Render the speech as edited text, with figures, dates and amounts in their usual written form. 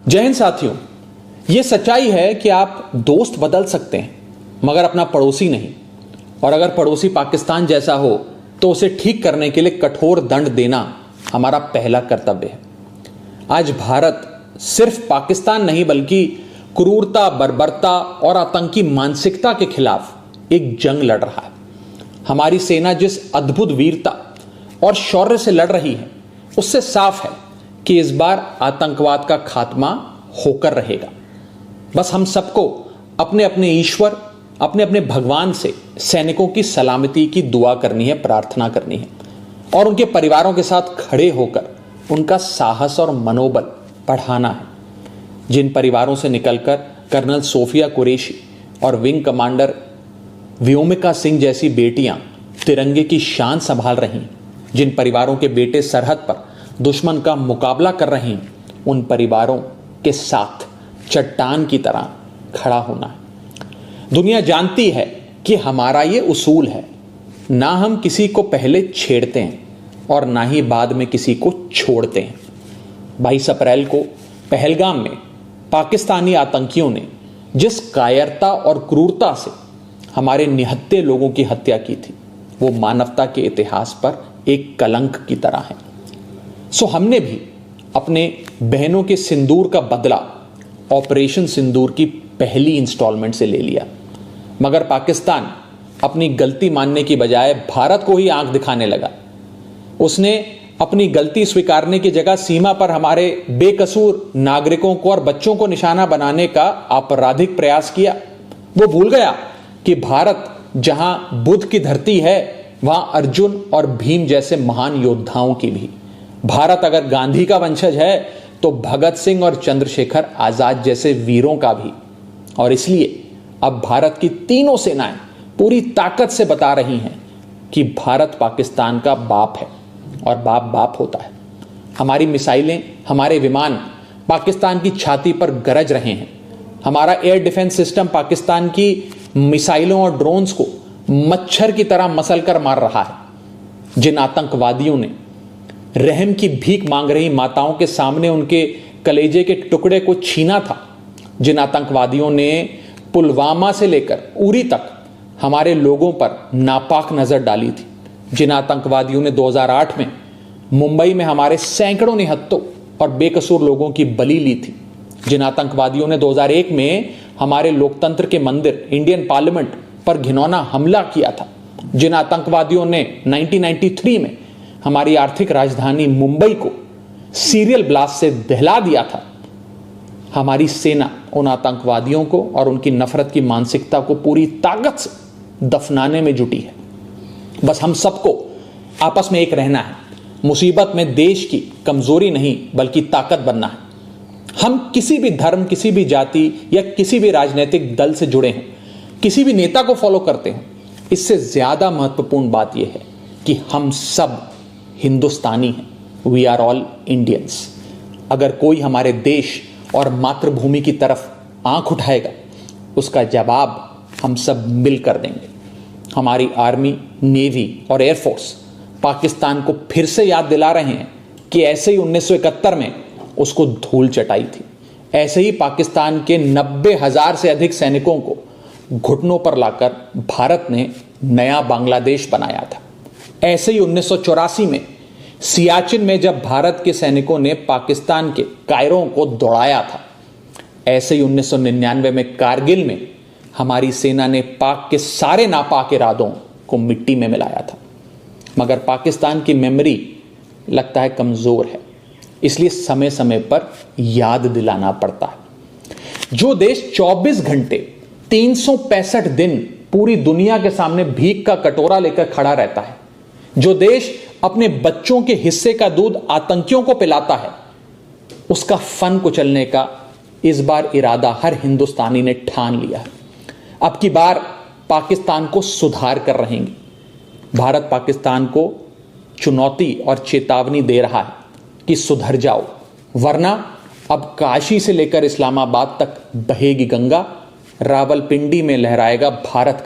जय हिंद साथियों, यह सच्चाई है कि आप दोस्त बदल सकते हैं मगर अपना पड़ोसी नहीं। और अगर पड़ोसी पाकिस्तान जैसा हो तो उसे ठीक करने के लिए कठोर दंड देना हमारा पहला कर्तव्य है। आज भारत सिर्फ पाकिस्तान नहीं बल्कि क्रूरता, बर्बरता और आतंकी मानसिकता के खिलाफ एक जंग लड़ रहा है। हमारी सेना जिस अद्भुत वीरता और शौर्य से लड़ रही है उससे साफ है कि इस बार आतंकवाद का खात्मा होकर रहेगा। बस हम सबको अपने अपने ईश्वर, अपने अपने भगवान से सैनिकों की सलामती की दुआ करनी है, प्रार्थना करनी है और उनके परिवारों के साथ खड़े होकर उनका साहस और मनोबल बढ़ाना है। जिन परिवारों से निकलकर कर्नल सोफिया कुरैशी और विंग कमांडर व्योमिका सिंह जैसी बेटियां तिरंगे की शान संभाल रही हैं, जिन परिवारों के बेटे सरहद पर दुश्मन का मुकाबला कर रहे हैं, उन परिवारों के साथ चट्टान की तरह खड़ा होना है। दुनिया जानती है कि हमारा ये उसूल है, ना हम किसी को पहले छेड़ते हैं और ना ही बाद में किसी को छोड़ते हैं। 22 अप्रैल को पहलगाम में पाकिस्तानी आतंकियों ने जिस कायरता और क्रूरता से हमारे निहत्थे लोगों की हत्या की थी, वो मानवता के इतिहास पर एक कलंक की तरह है। सो हमने भी अपने बहनों के सिंदूर का बदला ऑपरेशन सिंदूर की पहली इंस्टॉलमेंट से ले लिया। मगर पाकिस्तान अपनी गलती मानने की बजाय भारत को ही आंख दिखाने लगा। उसने अपनी गलती स्वीकारने की जगह सीमा पर हमारे बेकसूर नागरिकों को और बच्चों को निशाना बनाने का आपराधिक प्रयास किया। वो भूल गया कि भारत जहां बुद्ध की धरती है, वहां अर्जुन और भीम जैसे महान योद्धाओं की भी। भारत अगर गांधी का वंशज है तो भगत सिंह और चंद्रशेखर आजाद जैसे वीरों का भी। और इसलिए अब भारत की तीनों सेनाएं पूरी ताकत से बता रही हैं कि भारत पाकिस्तान का बाप है और बाप बाप होता है। हमारी मिसाइलें, हमारे विमान पाकिस्तान की छाती पर गरज रहे हैं। हमारा एयर डिफेंस सिस्टम पाकिस्तान की मिसाइलों और ड्रोन्स को मच्छर की तरह मसलकर मार रहा है। जिन आतंकवादियों ने रहम की भीख मांग रही माताओं के सामने उनके कलेजे के टुकड़े को छीना था, जिन आतंकवादियों ने पुलवामा से लेकर उरी तक हमारे लोगों पर नापाक नजर डाली थी, जिन आतंकवादियों ने 2008 में मुंबई में हमारे सैकड़ों निहत्थों और बेकसूर लोगों की बलि ली थी, जिन आतंकवादियों ने 2001 में हमारे लोकतंत्र के मंदिर इंडियन पार्लियामेंट पर घिनौना हमला किया था, जिन आतंकवादियों ने 1993 में हमारी आर्थिक राजधानी मुंबई को सीरियल ब्लास्ट से दहला दिया था, हमारी सेना उन आतंकवादियों को और उनकी नफरत की मानसिकता को पूरी ताकत से दफनाने में जुटी है। बस हम सबको आपस में एक रहना है। मुसीबत में देश की कमजोरी नहीं बल्कि ताकत बनना है। हम किसी भी धर्म, किसी भी जाति या किसी भी राजनीतिक दल से जुड़े हैं, किसी भी नेता को फॉलो करते हैं, इससे ज्यादा महत्वपूर्ण बात यह है कि हम सब हिंदुस्तानी हैं। We are all Indians. अगर कोई हमारे देश और मातृभूमि की तरफ आंख उठाएगा, उसका जवाब हम सब मिलकर देंगे। हमारी आर्मी, नेवी और एयरफोर्स पाकिस्तान को फिर से याद दिला रहे हैं कि ऐसे ही 1971 में उसको धूल चटाई थी, ऐसे ही पाकिस्तान के 90,000 से अधिक सैनिकों को घुटनों पर लाकर भारत ने नया बांग्लादेश बनाया था। ऐसे ही 1984 में सियाचिन में जब भारत के सैनिकों ने पाकिस्तान के कायरों को दौड़ाया था, ऐसे ही 1999 में कारगिल में हमारी सेना ने पाक के सारे नापाक इरादों को मिट्टी में मिलाया था। मगर पाकिस्तान की मेमोरी लगता है कमजोर है, इसलिए समय समय पर याद दिलाना पड़ता है। जो देश 24 घंटे 365 दिन पूरी दुनिया के सामने भीख का कटोरा लेकर खड़ा रहता है, जो देश अपने बच्चों के हिस्से का दूध आतंकियों को पिलाता है, उसका फन कुचलने का इस बार इरादा हर हिंदुस्तानी ने ठान लिया है। अब की बार पाकिस्तान को सुधार कर रहेंगे। भारत पाकिस्तान को चुनौती और चेतावनी दे रहा है कि सुधर जाओ, वरना अब काशी से लेकर इस्लामाबाद तक बहेगी गंगा, रावलपिंडी में लहराएगा भारत का